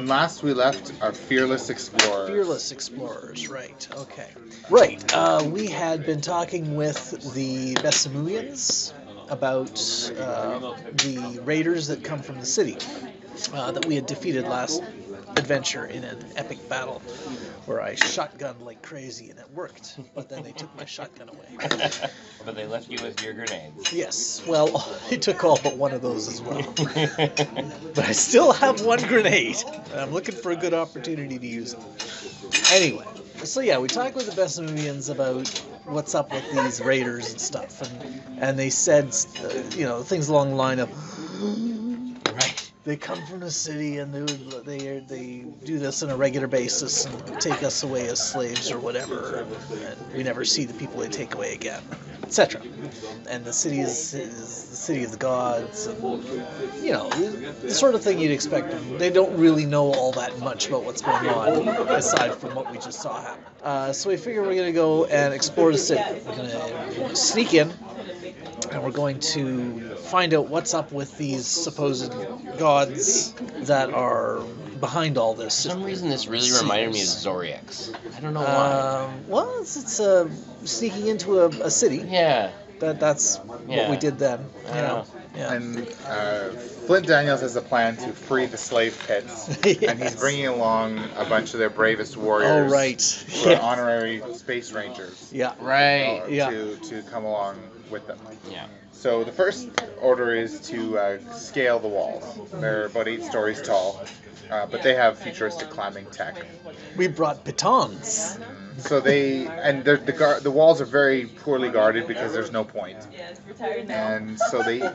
when last we left, our fearless explorers. Fearless explorers, right? Okay, right. We had been talking with the Besamuians about the raiders that come from the city that we had defeated last adventure in an epic battle where I shotgunned like crazy and it worked, but then they took my shotgun away. But they left you with your grenades. Yes, well, I took all but one of those as well. But I still have one grenade, and I'm looking for a good opportunity to use it. Anyway, so yeah, we talked with the Besamuians about what's up with these raiders and stuff, and they said, things along the line of, right, they come from the city and they do this on a regular basis and take us away as slaves or whatever, and we never see the people they take away again, etc. And the city is the city of the gods, and the sort of thing you'd expect. They don't really know all that much about what's going on aside from what we just saw happen. So we figure we're going to go and explore the city. We're going to sneak in, and we're going to find out what's up with these supposed gods that are behind all this. For some reason, this really reminded me of Zoriax. I don't know why. Well, it's sneaking into a city. Yeah. That's what we did then. Yeah. And Flint Daniels has a plan to free the slave pits, Yes. and he's bringing along a bunch of their bravest warriors. Oh, right. Who are honorary space rangers. Yeah. Right. To come along with them. Yeah. So the first order is to scale the walls. They're about 8 stories tall, but they have futuristic climbing tech. We brought batons. So the walls are very poorly guarded because there's no point. And so they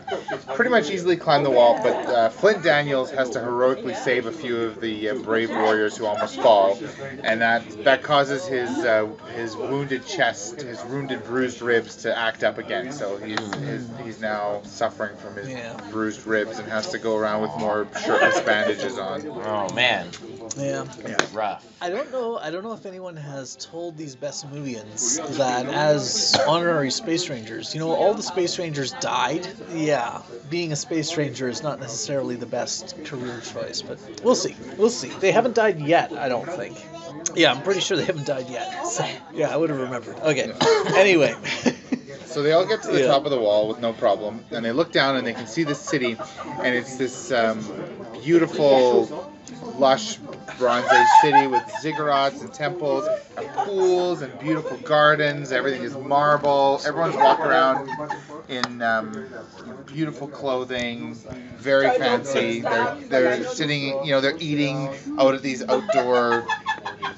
pretty much easily climb the wall, but Flint Daniels has to heroically save a few of the brave warriors who almost fall, and that causes his wounded chest, his wounded bruised ribs to act up again. So he's now suffering from his bruised ribs and has to go around with more shirtless bandages on. Oh man. Yeah. Rough. I don't know if anyone has told these Besamuians that as honorary space rangers, all the space rangers died. Yeah, being a space ranger is not necessarily the best career choice, but we'll see. They haven't died yet, I don't think. Yeah, I'm pretty sure they haven't died yet. So, yeah, I would have remembered. Okay. Anyway. So they all get to the top of the wall with no problem, and they look down and they can see the city, and it's this beautiful, lush Bronze Age city with ziggurats and temples and pools and beautiful gardens. Everything is marble. Everyone's walking around in beautiful clothing, very fancy. They're sitting, they're eating out at these outdoor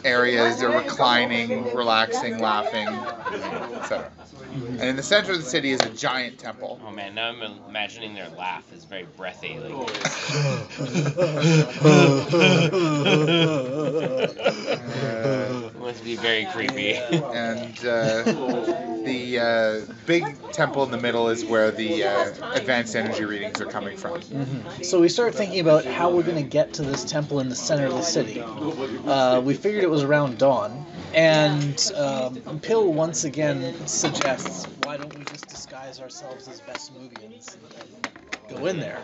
areas. They're reclining, relaxing, laughing, etc. And in the center of the city is a giant temple. Oh man, now I'm imagining their laugh is very breathy. Like must be very creepy. And the big temple in the middle is where the advanced energy readings are coming from. Mm-hmm. So we start thinking about how we're going to get to this temple in the center of the city. We figured it was around dawn. And Pill once again suggests, why don't we just disguise ourselves as Besamuians and go in there?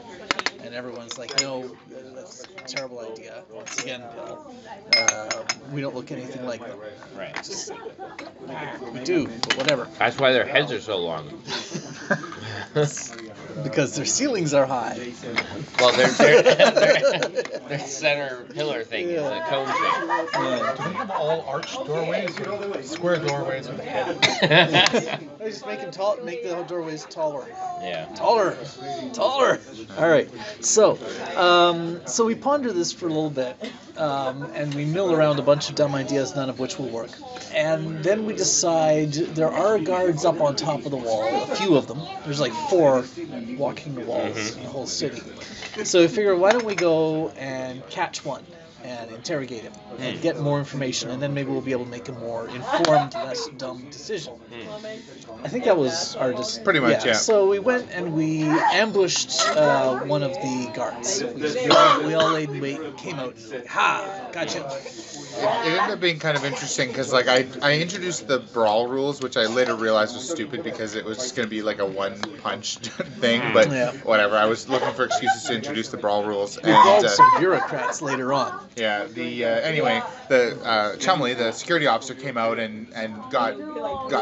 And everyone's like, no, that's a terrible idea. Once again, Pill, we don't look anything like them. Right. We do, but whatever. That's why their heads are so long. Because their ceilings are high. Well, their center pillar thing is a cone shape. Do we have all arched doorways or square doorways with a head? I just make the doorways taller. Yeah. Taller. All right. So we ponder this for a little bit, and we mill around a bunch of dumb ideas, none of which will work. And then we decide there are guards up on top of the wall, a few of them. There's like 4 walking the walls in the whole city. So we figure, why don't we go and catch one and interrogate him and get more information, and then maybe we'll be able to make a more informed, less dumb decision. I think that was our pretty much, yeah. So we went and we ambushed one of the guards. We all laid in wait and came out. Ha! Gotcha. It ended up being kind of interesting because, like, I introduced the brawl rules, which I later realized was stupid because it was just going to be like a one-punch thing. But whatever. I was looking for excuses to introduce the brawl rules. We brawled some bureaucrats later on. Yeah. The anyway, the Chumley, the security officer, came out and got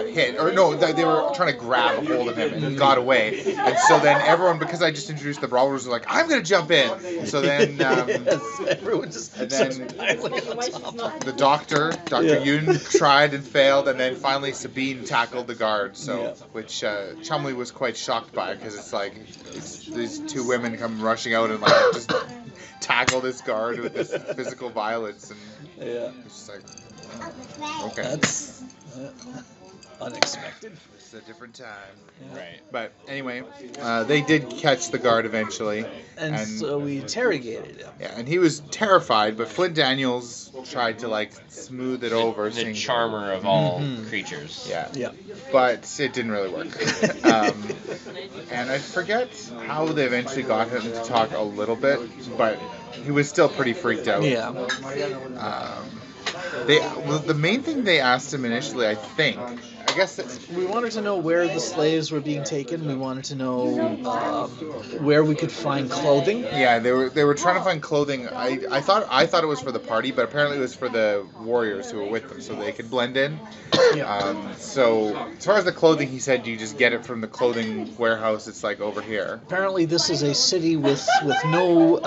hit, or no, they were trying to grab a hold of him and he got away. And so then everyone, because I just introduced the brawlers, was like, I'm gonna jump in. So then everyone just and then starts piling on top. the Dr. Yoon tried and failed, and then finally Sabine tackled the guard. So which Chumley was quite shocked by, because it's like these two women come rushing out and like just tackle this guard with this physical violence, and it's just like, okay, that's unexpected. It's a different time. Right. But anyway, they did catch the guard eventually, and so we interrogated him. Yeah, and he was terrified, but Flint Daniels tried to like smooth it over. The charmer of all creatures. Yeah. But it didn't really work. And I forget how they eventually got him to talk a little bit, but he was still pretty freaked out. Yeah. The main thing they asked him initially, I think, I guess we wanted to know where the slaves were being taken. We wanted to know where we could find clothing. Yeah, they were trying to find clothing. I thought it was for the party, but apparently it was for the warriors who were with them, so they could blend in. So as far as the clothing, he said you just get it from the clothing warehouse. It's like over here. Apparently, this is a city with no.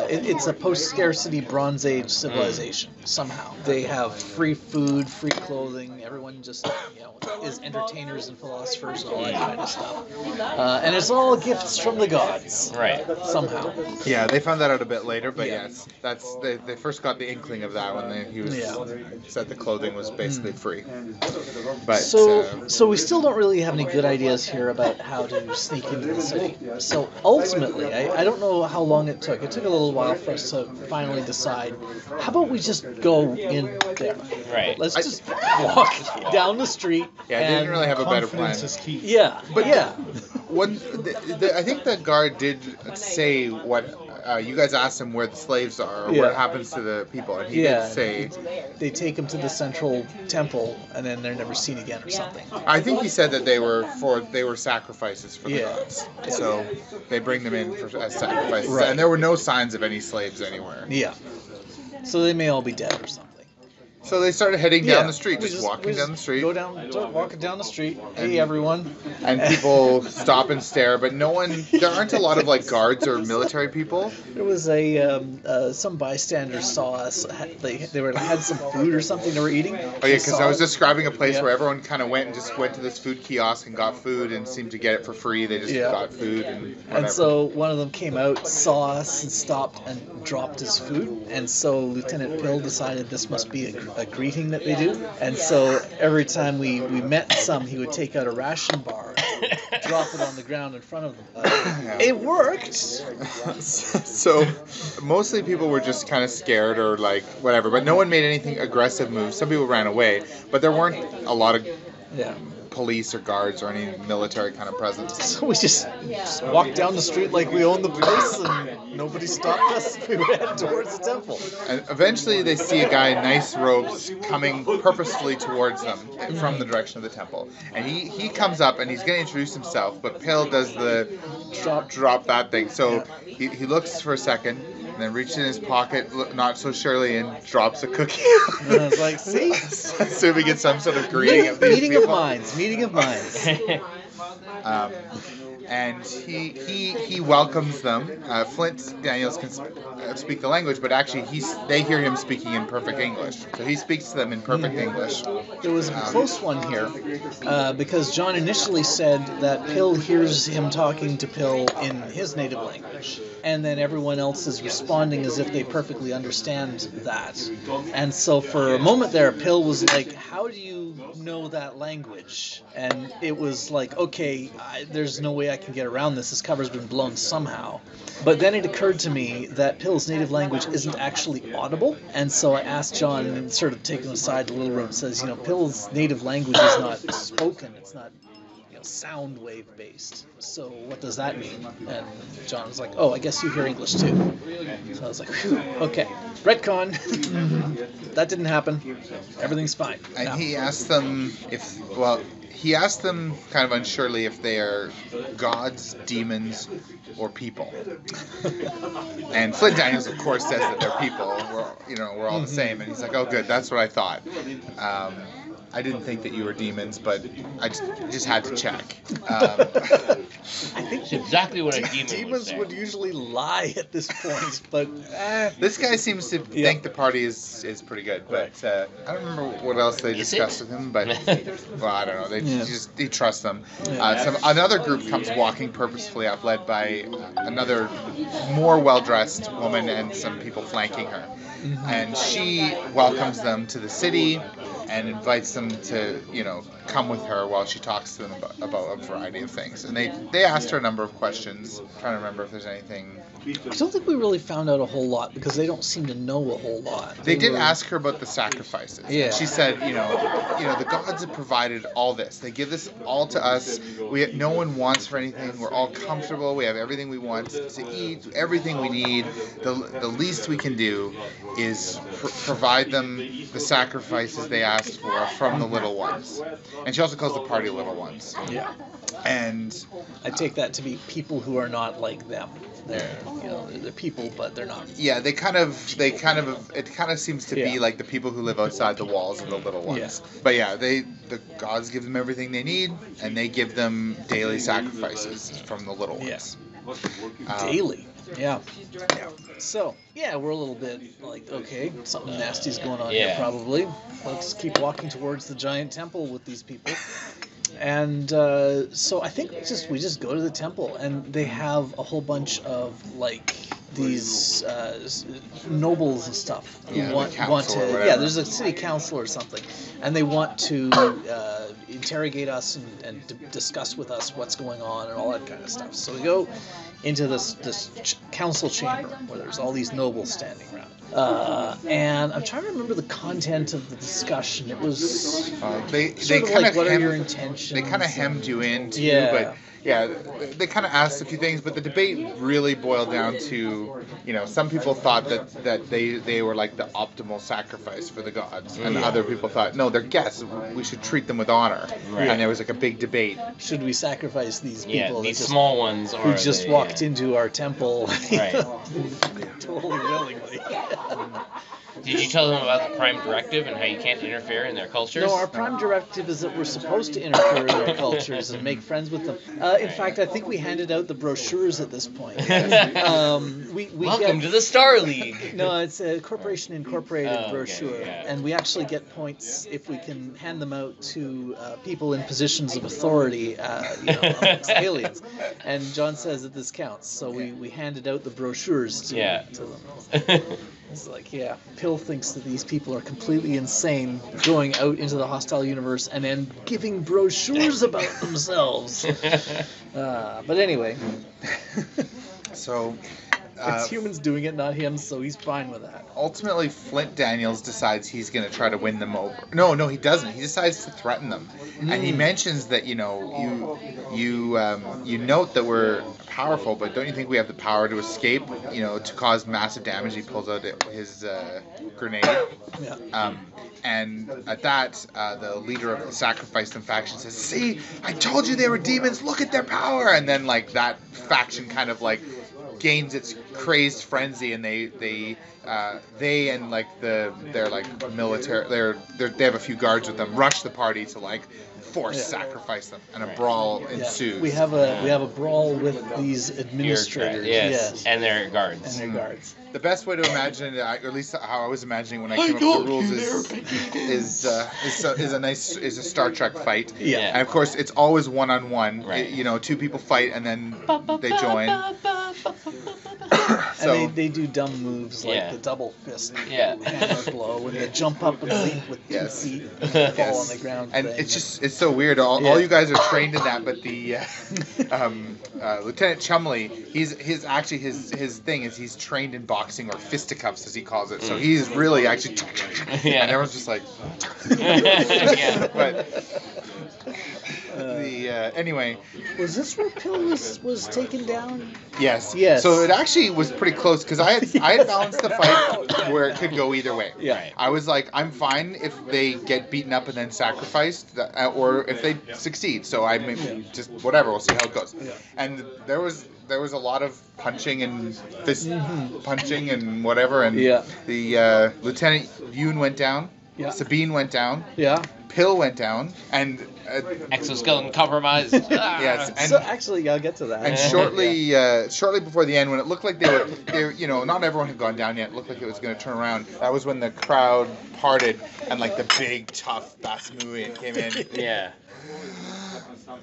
It's a post-scarcity Bronze Age civilization. Somehow they have free food, free clothing. Everyone just is entertainers and philosophers and all that kind of stuff. And it's all gifts from the gods. Right. Somehow. Yeah, they found that out a bit later, but yes, they first got the inkling of that when he said the clothing was basically free. But so we still don't really have any good ideas here about how to sneak into the city. So ultimately, I don't know how long it took. It took a little while for us to finally decide. How about we just go in there? Right. Let's just walk down the street. Yeah, I didn't really have a better plan. Confidence is key. Yeah, but I think the guard did say what you guys asked him where the slaves are, or what happens to the people, and he did say they take them to the central temple, and then they're never seen again, or something. I think he said that they were sacrifices for the gods, so they bring them in as sacrifices, and there were no signs of any slaves anywhere. Yeah, so they may all be dead or something. So they started heading down the street, walking down the street. Walking down the street. Hey, everyone. And people stop and stare, but there aren't a lot of like guards or military people. There was some bystanders saw us. They had some food or something they were eating. Oh yeah, because I was describing a place where everyone kind of went to this food kiosk and got food and seemed to get it for free. They just got food and whatever. And so one of them came out, saw us, and stopped and dropped his food. And so Lieutenant Pill decided this must be a greeting that they do. And so every time we met some, he would take out a ration bar and drop it on the ground in front of them. It worked! So mostly people were just kind of scared or like whatever, but no one made anything aggressive moves. Some people ran away, but there weren't a lot of police or guards or any military kind of presence. So we just walked down the street like we owned the place, and nobody stopped us. We were headed towards the temple. And eventually they see a guy in nice robes coming purposefully towards them from the direction of the temple. And he comes up and he's going to introduce himself, but Pill does the drop that thing. So he looks for a second, and then reaches in his pocket, not so surely, and drops a cookie. And I was like, see? Assuming it's some sort of greeting of these people. Meeting of minds. And he welcomes them. Flint Daniels can speak the language, but actually they hear him speaking in perfect English. So he speaks to them in perfect English. There was a close one here, because John initially said that Pill hears him talking to Pill in his native language, and then everyone else is responding as if they perfectly understand that. And so for a moment there, Pill was like, how do you know that language? And it was like, okay, there's no way I can get around this. This cover's been blown somehow. But then it occurred to me that Pill's native language isn't actually audible. And so I asked John, and sort of taken aside the little room, says, Pill's native language is not spoken. It's not sound wave based. So what does that mean? And John was like, oh, I guess you hear English too. So I was like, whew, okay. Retcon. That didn't happen. Everything's fine. And now. he asked them he asked them kind of unsurely if they are gods, demons, or people. And Flint Daniels, of course, says that they're people. We're all the same. And he's like, oh, good, that's what I thought. I didn't think that you were demons, but I just had to check. I think That's exactly what a demon would demons say. would usually lie at this point, but This guy seems to think the party is pretty good, but I don't remember what else they Is discussed it? with him. But well, I don't know. He trusts them. Yeah. Another group comes walking purposefully up, led by another more well-dressed woman and some people flanking her. And she welcomes them to the city and invites them to, come with her while she talks to them about a variety of things. And they asked her a number of questions. I'm trying to remember if there's anything. I don't think we really found out a whole lot because they don't seem to know a whole lot. They did ask her about the sacrifices. Yeah. And she said, the gods have provided all this. They give this all to us. No one wants for anything. We're all comfortable. We have everything we want to eat, everything we need. The least we can do is provide them the sacrifices they asked for from the little ones. And she also calls the party little ones. Yeah. And I take that to be people who are not like them. They're people, but they're not. yeah, it kind of seems to be like the people who live outside the walls of the little ones. Yeah. But yeah, the gods give them everything they need, and they give them daily sacrifices from the little ones. Daily. Yeah. So, we're a little bit like, okay, something nasty's going on here probably. Let's keep walking towards the giant temple with these people. And so I think we just go to the temple, and they have a whole bunch of these nobles and stuff who want to. Yeah, there's a city council or something, and they want to interrogate us and discuss with us what's going on and all that kind of stuff. So we go into this council chamber where there's all these nobles standing around. And I'm trying to remember the content of the discussion. It was they kind of what are your intentions? They kind of hemmed you in too, Yeah. but they kind of asked a few things, but the debate really boiled down to, some people thought that they were like the optimal sacrifice for the gods, and other people thought, no, they're guests. We should treat them with honor. Right. And there was like a big debate. Should we sacrifice these people? Yeah, that these just- small ones who are just walked into our temple Right. totally willingly. Did you tell them about the Prime Directive and how you can't interfere in their cultures? No, our prime directive is that we're supposed to interfere in their cultures and make friends with them. In fact, I think we handed out the brochures at this point. We Welcome get, to the Star League. No, it's a Corporation Incorporated Oh, okay, brochure, yeah. and we actually get points if we can hand them out to people in positions of authority, amongst aliens. And John says that this counts, so we handed out the brochures to them. It's like, Pill thinks that these people are completely insane going out into the hostile universe and then giving brochures about themselves. But anyway. So It's humans doing it, not him, so he's fine with that. ultimately, Flint Daniels decides he's going to try to win them over. No, he doesn't. He decides to threaten them, and he mentions that you note that we're powerful, but don't you think we have the power to escape? To cause massive damage. He pulls out his grenade. Yeah. And at that, the leader of the Sacrifice Them faction says, "See, I told you they were demons. Look at their power!" And then that faction kind of gains its crazed frenzy, and they and their military, they have a few guards with them, rush the party to force sacrifice them, and a brawl ensues. We have a brawl with these administrators. Yes, and their guards. And their guards. The best way to imagine it, or at least how I was imagining when I came up with the rules, is a Star Trek fight. Yeah. And of course, it's always one-on-one. Right. Two people fight and then they join. And they do dumb moves like the double fist hammer blow, and they jump up and leap with 2 feet and fall on the ground. And thing. it's so weird. All you guys are trained in that, but the Lieutenant Chumley, his thing is he's trained in boxing, or fisticuffs as he calls it. So he's really actually, and everyone's just like, Yeah. but Anyway. Was this where Pill was taken down? Yes. Yes. So it actually was pretty close because I had balanced the fight where it could go either way. Yeah. I was like, I'm fine if they get beaten up and then sacrificed, or if they succeed. So I just whatever. We'll see how it goes. Yeah. And there was a lot of punching and fist punching and whatever. And the Lieutenant Yoon went down. Yeah. Sabine went down. Yeah. Pill went down, and exoskeleton compromised. yes. And, so actually, I'll get to that. And shortly before the end, when it looked like they were, not everyone had gone down yet. It looked like it was going to turn around. That was when the crowd parted and like the big tough Basmuian came in. Yeah.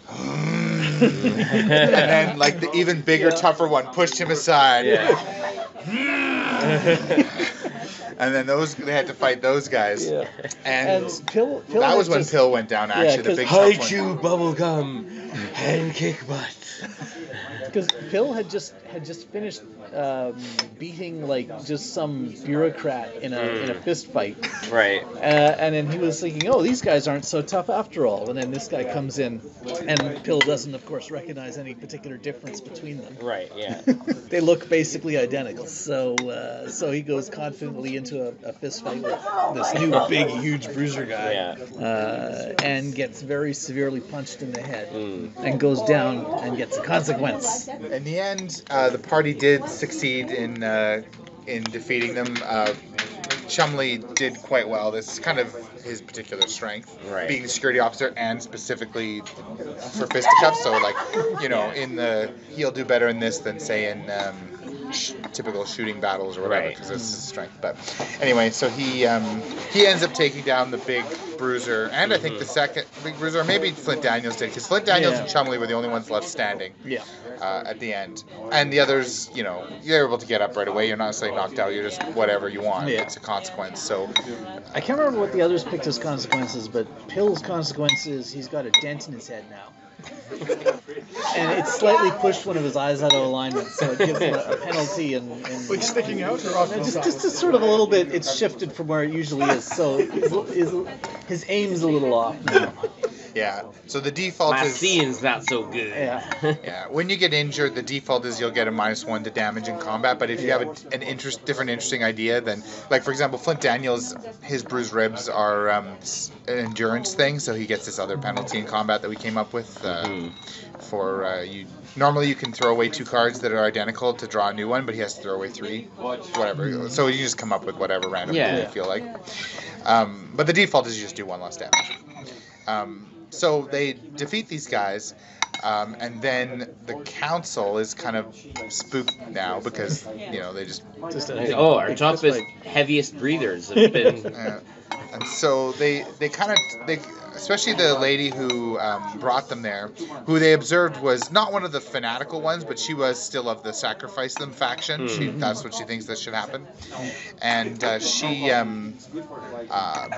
And then like the even bigger, tougher one pushed him aside. Yeah. And then they had to fight those guys. Yeah. And Pill that was when Pill went down. Actually, the big tough one. Haiku bubblegum and kick butt. Because Pill had just finished beating like just some bureaucrat in a fist fight. Right. And then he was thinking, oh, these guys aren't so tough after all. And then this guy comes in, and Pill doesn't, of course, recognize any particular difference between them. Right. Yeah. They look basically identical. So he goes confidently into a fist fight with this new big, huge bruiser guy. Yeah. And gets very severely punched in the head, and goes down and gets a consequence. In the end, the party did succeed in defeating them. Chumley did quite well. This is kind of his particular strength, right. Being the security officer and specifically for fisticuffs. So, like, he'll do better in this than say in typical shooting battles or whatever, because this is his strength. But anyway, so he ends up taking down the big bruiser, and I think the second big bruiser, or maybe Flint Daniels did, because Flint Daniels and Chumley were the only ones left standing. Yeah. At the end, and the others, you're able to get up right away. You're not necessarily knocked out. You're just whatever you want. Yeah. It's a consequence. So I can't remember what the others picked as consequences, but Pill's consequence is he's got a dent in his head now. And it's slightly pushed one of his eyes out of alignment, so it gives him a penalty. Like sticking out or off the top? Just sort of a little bit. It's shifted from where it usually is, so his aim's a little off now. yeah. So the default My is seeing's not so good. Yeah. yeah. When you get injured, the default is you'll get a -1 to damage in combat. But if you have an interesting idea, then like for example, Flint Daniels, his bruised ribs are an endurance thing, so he gets this other penalty in combat that we came up with. For you, normally you can throw away 2 cards that are identical to draw a new one, but he has to throw away 3, whatever. So you just come up with whatever random thing you feel like. But the default is you just do 1 less damage. So they defeat these guys, and then the council is kind of spooked now because they just our toughest, heaviest breathers have been. And so they especially the lady who brought them there, who they observed was not one of the fanatical ones, but she was still of the sacrifice them faction. That's what she thinks that should happen. And she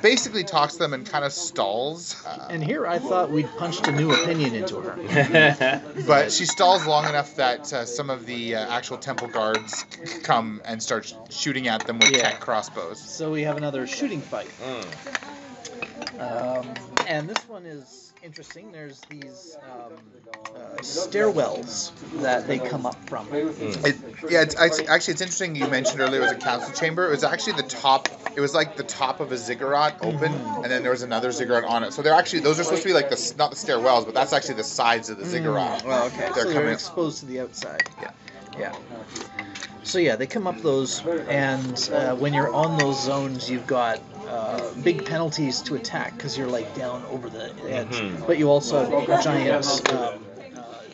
basically talks to them and kind of stalls. And here I thought we'd punched a new opinion into her. But she stalls long enough that some of the actual temple guards come and start shooting at them with tech crossbows. So we have another shooting fight. And this one is interesting. There's these stairwells that they come up from. It's interesting you mentioned earlier it was a council chamber. It was actually the top. It was like the top of a ziggurat open, and then there was another ziggurat on it. So they're actually, those are supposed to be like not the stairwells, but that's actually the sides of the ziggurat. Well, okay. They're exposed to the outside. Yeah. So they come up those, and when you're on those zones, you've got big penalties to attack because you're like down over the edge, but you also have giant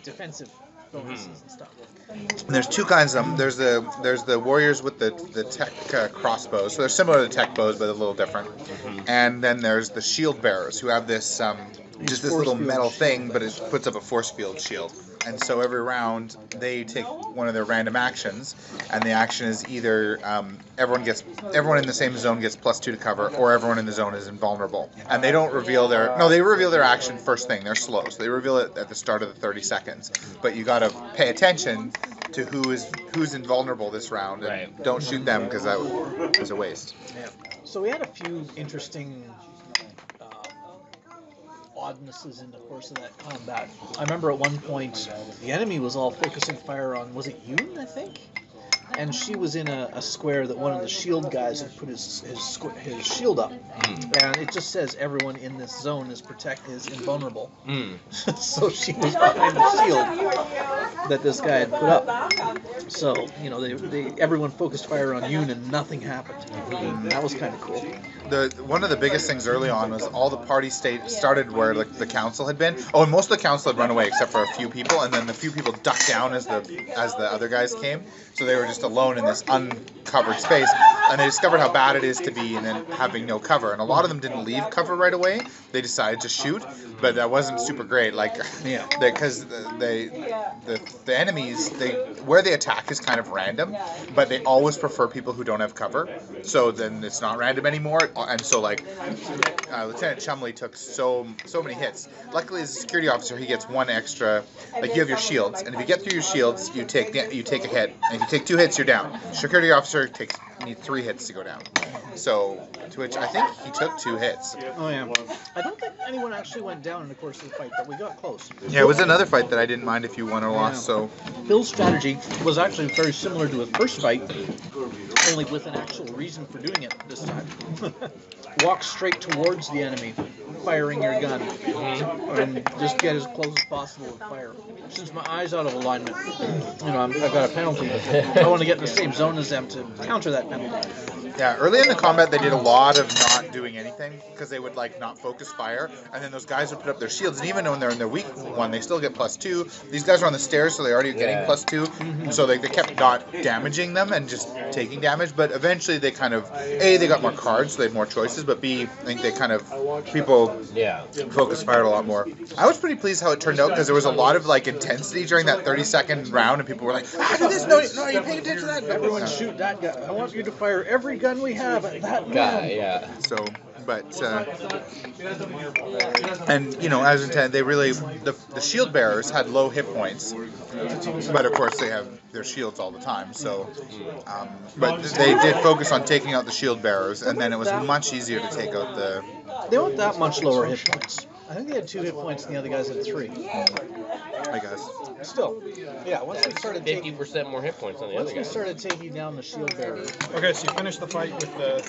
defensive bonuses and stuff. And there's 2 kinds of them. There's the warriors with the tech crossbows, so they're similar to tech bows but a little different. And then there's the shield bearers who have this just this little metal thing, but it puts up a force field shield. And so every round they take one of their random actions, and the action is either everyone in the same zone gets +2 to cover, or everyone in the zone is invulnerable. And they don't reveal they reveal their action first thing. They're slow, so they reveal it at the start of the 30 seconds. But you got to pay attention to who's invulnerable this round, and don't shoot them because that was a waste. Yeah. So we had a few interesting oddnesses in the course of that combat. I remember at one point the enemy was all focusing fire on, was it Yoon, I think? And she was in a square that one of the shield guys had put his shield up, and it just says everyone in this zone is invulnerable. So she was behind the shield that this guy had put up. So everyone focused fire on Yoon and nothing happened. That was kind of cool. One of the biggest things early on was all the party started where like the council had been. Oh, and most of the council had run away except for a few people, and then the few people ducked down as the other guys came. So they were just alone in this uncovered space, and they discovered how bad it is to be and then having no cover. And a lot of them didn't leave cover right away. They decided to shoot, but that wasn't super great. Like, because the enemies, where they attack is kind of random, but they always prefer people who don't have cover. So then it's not random anymore. And so like Lieutenant Chumley took so many hits. Luckily, as a security officer, he gets one extra. Like, you have your shields, and if you get through your shields, you take a hit. And if you take 2 hits, you're down. Security officer needs 3 hits to go down. So, to which I think he took 2 hits. Oh yeah. I don't think anyone actually went down in the course of the fight, but we got close. Yeah, it was another fight that I didn't mind if you won or lost. So Bill's strategy was actually very similar to his first fight, only with an actual reason for doing it this time. Walk straight towards the enemy, firing your gun, and just get as close as possible with fire. Since my eye's out of alignment, I've got a penalty. I want to get in the same zone as them to counter that penalty. Yeah, early in the combat they did a lot of not doing anything because they would like not focus fire, and then those guys would put up their shields, and even when they're in their weak one, they still get +2. These guys are on the stairs, so they're already getting +2, so they kept not damaging them and just taking damage. But eventually they kind of they got more cards, so they had more choices, but B, I think they kind of people focus fired a lot more. I was pretty pleased how it turned out because there was a lot of like intensity during that 30-second round, and people were like, do this, no, you're paying attention to that. Everyone shoot that guy. I want you to fire every gun we have at that guy. So, but and as intended, they really the shield bearers had low hit points, but of course they have their shields all the time. So, but they did focus on taking out the shield bearers, and then it was much easier to take out the. They weren't that much lower hit points. I think they had 2 hit points, and the other guys had 3. I guess. Still, yeah. Once we started 50% more hit points on the other guys. Once we started taking down the shield bearer. Okay, so you finished the fight with the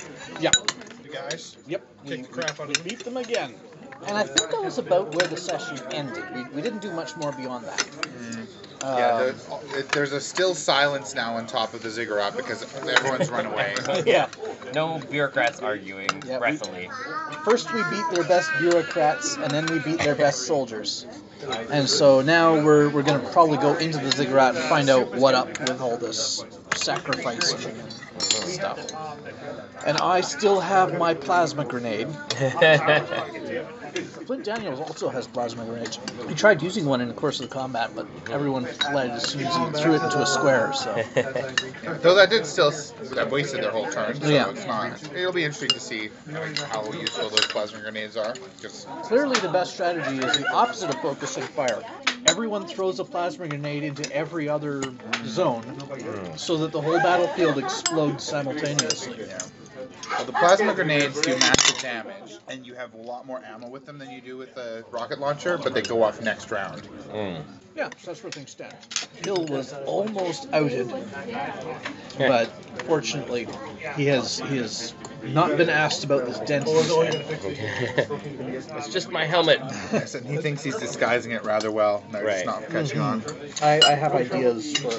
guys. Yep. Kicked the crap out of them. Beat them again. And I think that was about where the session ended. We didn't do much more beyond that. There's a still silence now on top of the ziggurat because everyone's run away. Yeah. No bureaucrats arguing breathily. First we beat their best bureaucrats, and then we beat their best soldiers. And so now we're going to probably go into the ziggurat and find out what up with all this sacrificing and stuff. And I still have my plasma grenade. Flint Daniels also has plasma grenades. He tried using one in the course of the combat, but everyone fled as soon as he threw it into a square. So, though that did still wasted their whole turn. So it's not. It'll be interesting to see how useful those plasma grenades are. Clearly, the best strategy is the opposite of focusing fire. Everyone throws a plasma grenade into every other zone, so that the whole battlefield explodes simultaneously. Yeah. Well, the plasma grenades do massive damage, and you have a lot more ammo with them than you do with the rocket launcher, but they go off next round. Yeah, so that's where things stand. Hill was almost outed, but fortunately, he has not been asked about this dentist. It's just my helmet. Yes, and he thinks he's disguising it rather well. No, it's not catching on. I have ideas for...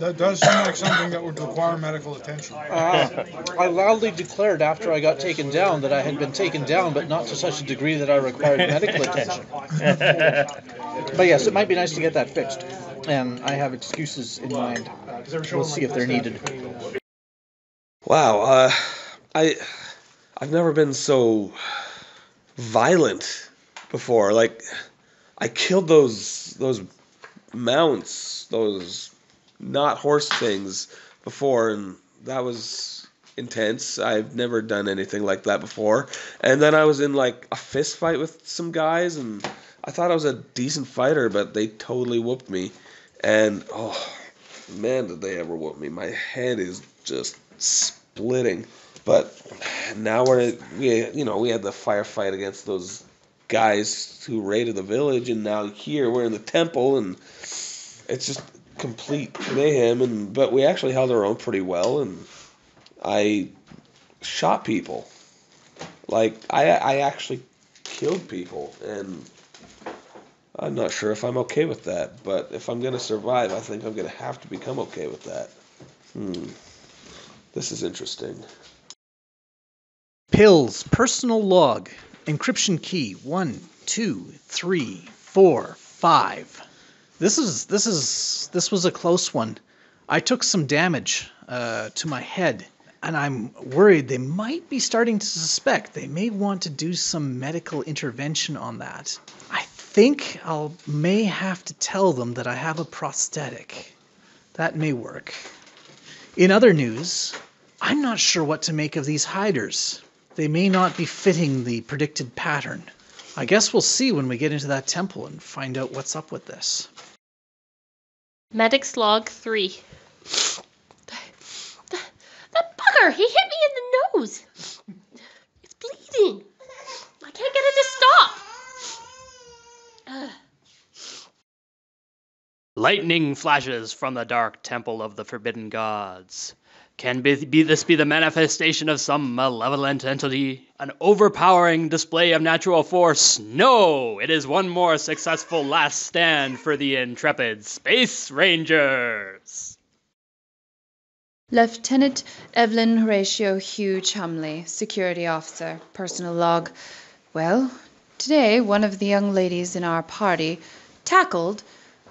That does seem like something that would require medical attention. I loudly declared after I got taken down that I had been taken down, but not to such a degree that I required medical attention. But yes, it might be nice to get that fixed. And I have excuses in mind. We'll see if they're needed. Wow, I've never been so violent before. Like, I killed those mounts, those not horse things before, and that was intense. I've never done anything like that before. And then I was in like a fist fight with some guys, and I thought I was a decent fighter, but they totally whooped me. And oh man, did they ever whoop me. My head is just splitting. But now we had the firefight against those guys who raided the village, and now here we're in the temple, and it's just complete mayhem. But we actually held our own pretty well, and I shot people. Like I actually killed people, and I'm not sure if I'm okay with that. But if I'm gonna survive, I think I'm gonna have to become okay with that. This is interesting. Pills, personal log, encryption key 1, 2, 3, 4, 5. This was a close one. I took some damage to my head, and I'm worried they might be starting to suspect. They may want to do some medical intervention on that. I think I may have to tell them that I have a prosthetic. That may work. In other news, I'm not sure what to make of these hiders. They may not be fitting the predicted pattern. I guess we'll see when we get into that temple and find out what's up with this. Medic's log 3. That bugger! He hit me in the nose! It's bleeding! I can't get it to stop! Lightning flashes from the dark temple of the forbidden gods. Can this be the manifestation of some malevolent entity? An overpowering display of natural force? No! It is one more successful last stand for the intrepid Space Rangers! Lieutenant Evelyn Horatio Hugh Chumley, Security Officer, personal log. Well, today one of the young ladies in our party tackled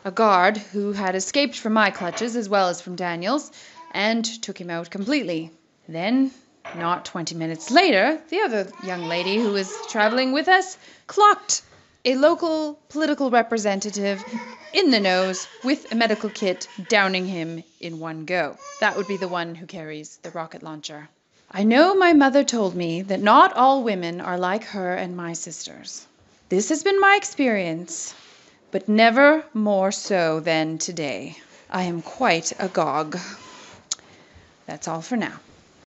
a guard who had escaped from my clutches as well as from Daniel's, and took him out completely. Then, not 20 minutes later, the other young lady who was traveling with us clocked a local political representative in the nose with a medical kit, downing him in one go. That would be the one who carries the rocket launcher. I know my mother told me that not all women are like her and my sisters. This has been my experience, but never more so than today. I am quite agog. That's all for now.